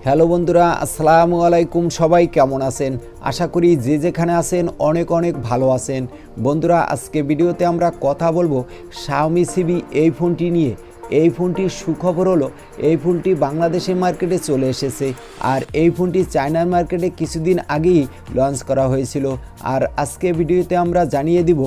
Hello বন্ধুরা, আসসালামু আলাইকুম। সবাই কেমন আছেন? আশা করি যে যেখানে আছেন অনেক অনেক ভালো আছেন। বন্ধুরা, আজকে ভিডিওতে আমরা কথা বলবো Xiaomi civi এই ফোনটি নিয়ে। এই ফোনটির সুখবর হলো এই ফোনটি বাংলাদেশের মার্কেটে চলে এসেছে, আর এই ফোনটি চায়নার মার্কেটে কিছুদিন আগেই লঞ্চ করা হয়েছিল। আর আজকে ভিডিওতে আমরা জানিয়ে দিব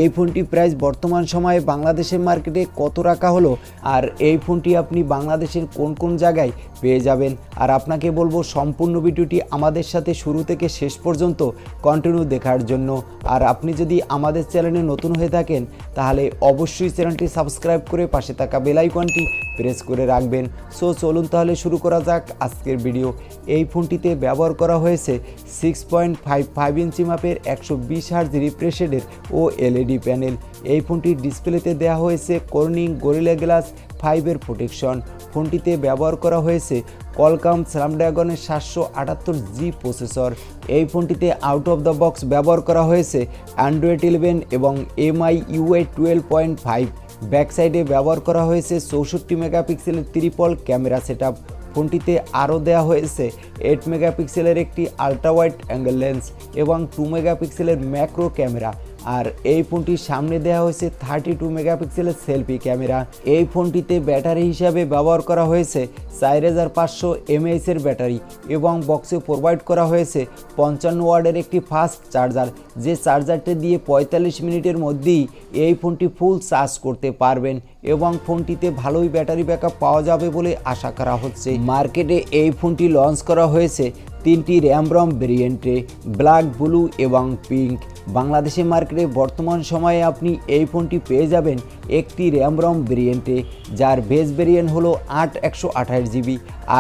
এই ফোনটি প্রাইস বর্তমান সময়ে বাংলাদেশের মার্কেটে কত রাখা হলো, আর এই ফোনটি আপনি বাংলাদেশের কোন কোন জায়গায় পেয়ে যাবেন। আর আপনাকে বলবো সম্পূর্ণ ভিডিওটি আমাদের সাথে শুরু থেকে শেষ পর্যন্ত কন্টিনিউ দেখার জন্য। আর আপনি যদি আমাদের চ্যানেলে নতুন হয়ে থাকেন তাহলে অবশ্যই চ্যানেলটি সাবস্ক্রাইব করে পাশে থাকা বেল আইকনটি প্রেস করে রাখবেন। সো চলুন তাহলে শুরু করা যাক আজকের ভিডিও। এই ফোনটিতে ব্যবহার করা হয়েছে 6.55 ইঞ্চি মাপের 120 হার্জ রিফ্রেশ রেটের ও এলইডি প্যানেল। এই ফোনটির ডিসপ্লেতে দেওয়া হয়েছে কর্নিং গরিলা গ্লাস 5 প্রোটেকশন। ফোনটিতে ব্যবহার করা হয়েছে কলকাম স্ন্যাপড্রাগনের 778G প্রসেসর। এই ফোনটিতে আউট অফ দ্য বক্স ব্যবহার করা হয়েছে অ্যান্ড্রয়েড 11 এবং MI UI 12.5। ব্যাক সাইডে ব্যবহার করা হয়েছে 64 মেগাপিক্সেলের ট্রিপল ক্যামেরা সেটআপ। ফোনটিতে আরও দেওয়া হয়েছে 8 মেগাপিক্সেলের একটি আল্ট্রা ওয়াইড অ্যাঙ্গেল লেন্স এবং 2 মেগাপিক্সেলের ম্যাক্রো ক্যামেরা। আর এই ফোনটির সামনে দেওয়া হয়েছে 32 মেগাপিক্সেলের সেলফি ক্যামেরা। এই ফোনটিতে ব্যাটারি হিসাবে ব্যবহার করা হয়েছে 4500 mAh এর ব্যাটারি এবং বক্সে প্রোভাইড করা হয়েছে 55 ওয়াটের একটি ফাস্ট চার্জার, যে চার্জারটি দিয়ে 45 মিনিটের মধ্যেই এই ফোনটি ফুল চার্জ করতে পারবেন এবং ফোনটিতে ভালোই ব্যাটারি ব্যাকআপ পাওয়া যাবে বলে আশা করা হচ্ছে। মার্কেটে এই ফোনটি লঞ্চ করা হয়েছে 3টি র্যাম রম ভেরিয়েন্টে, ব্ল্যাক, ব্লু এবং পিঙ্ক। বাংলাদেশের মার্কেটে বর্তমান সময়ে আপনি এই ফোনটি পেয়ে যাবেন একটি র্যাম রম ভেরিয়েন্টে, যার বেস ভেরিয়েন্ট হলো 8/128GB।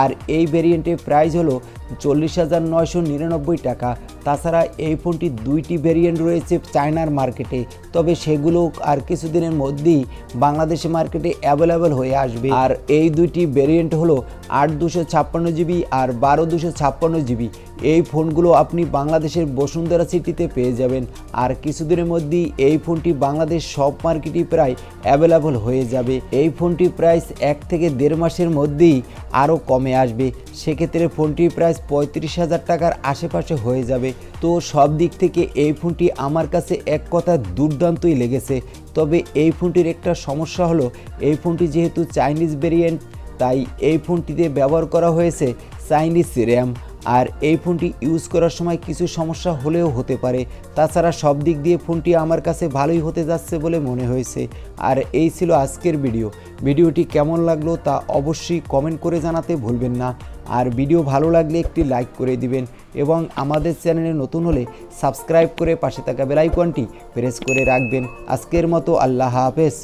আর এই ভেরিয়েন্টের প্রাইস হলো 40,999 টাকা। তাছাড়া এই ফোনটির 2টি ভেরিয়েন্ট রয়েছে চায়নার মার্কেটে, তবে সেগুলো আর কিছুদিনের মধ্যেই বাংলাদেশের মার্কেটে অ্যাভেলেবেল হয়ে আসবে। আর এই 2টি ভেরিয়েন্ট হলো 8/256GB আর 12/256GB। এই ফোনগুলো আপনি বাংলাদেশের বসুন্ধরা সিটিতে পেয়ে যাবেন, আর কিছুদিনের মধ্যেই এই ফোনটি বাংলাদেশ সব মার্কেটই প্রায় অ্যাভেলেবল হয়ে যাবে। এই ফোনটির প্রাইস 1 থেকে 1.5 মাসের মধ্যেই আরও কমে আসবে, সেক্ষেত্রে ফোনটির প্রাইস 35,000 টাকার আশেপাশে হয়ে যাবে। তো সব দিক থেকে এই ফোনটি আমার কাছে এক কথা দুর্দান্তই লেগেছে। তবে এই ফোনটির একটা সমস্যা হলো এই ফোনটি যেহেতু চাইনিজ ভেরিয়েন্ট, তাই এই ফোনটিতে ব্যবহার করা হয়েছে চাইনিজ র্যাম। আর এই ফোনটি ইউজ করার সময় কিছু সমস্যা হলেও হতে পারে। তাছাড়া সব দিক দিয়ে ফোনটি আমার কাছে ভালোই হতে যাচ্ছে বলে মনে হয়েছে। আর এই ছিল আজকের ভিডিওটি কেমন লাগলো তা অবশ্যই কমেন্ট করে জানাতে ভুলবেন না। আর ভিডিও ভালো লাগলে একটি লাইক করে দিবেন এবং আমাদের চ্যানেলে নতুন হলে সাবস্ক্রাইব করে পাশে থাকা বেল আইকনটি প্রেস করে রাখবেন। আজকের মতো আল্লাহ হাফেজ।